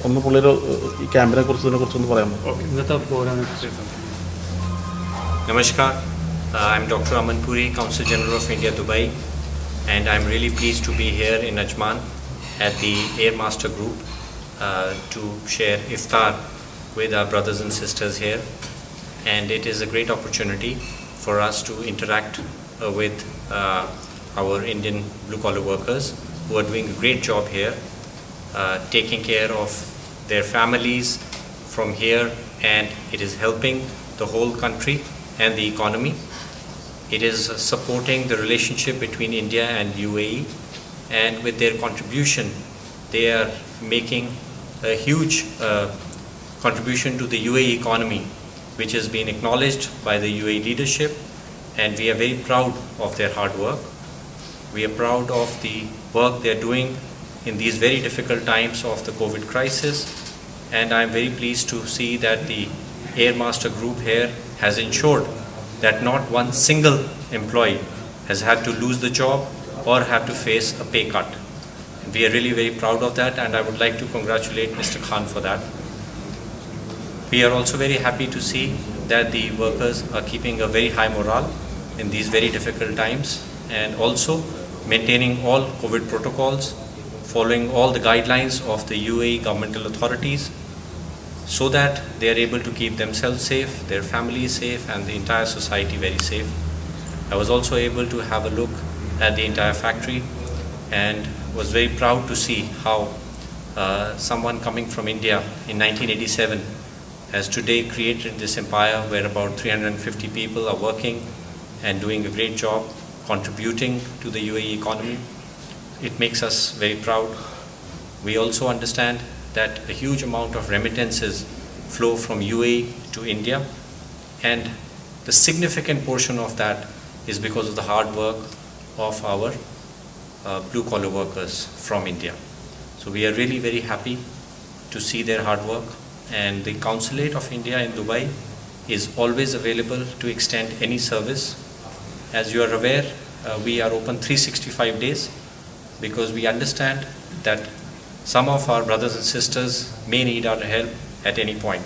ഒന്ന് പുള്ളിയുടെ ഈ ക്യാമ്പിനെ കുറിച്ചൊന്ന് പറയാമോ? Namaskar, I'm Dr. Aman Puri, Consul General of India, Dubai, and I'm really pleased to be here in Ajman at the Air Master Group to share iftar with our brothers and sisters here. And it is a great opportunity for us to interact with our Indian blue-collar workers who are doing a great job here, taking care of their families from here, and it is helping the whole country and the economy. It is supporting the relationship between India and UAE, and with their contribution they are making a huge contribution to the UAE economy, which has been acknowledged by the UAE leadership, and we are very proud of their hard work. We are proud of the work they are doing in these very difficult times of the COVID crisis, and I am very pleased to see that the Air Master Group here has ensured that not one single employee has had to lose the job or have to face a pay cut. We are really very proud of that, and I would like to congratulate Mr. Khan for that. We are also very happy to see that the workers are keeping a very high morale in these very difficult times, and also maintaining all COVID protocols, following all the guidelines of the UAE governmental authorities, so that they are able to keep themselves safe, their families safe, and the entire society very safe. I was also able to have a look at the entire factory and was very proud to see how someone coming from India in 1987 has today created this empire where about 350 people are working and doing a great job contributing to the UAE economy. It makes us very proud. We also understand that a huge amount of remittances flow from UAE to India, and the significant portion of that is because of the hard work of our blue-collar workers from India. So we are really very happy to see their hard work, and the Consulate of India in Dubai is always available to extend any service. As you are aware, we are open 365 days because we understand that some of our brothers and sisters may need our help at any point.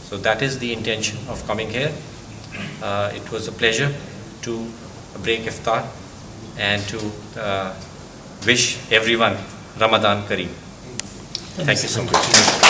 So that is the intention of coming here. It was a pleasure to break iftar and to wish everyone Ramadan Kareem. Thank you so much.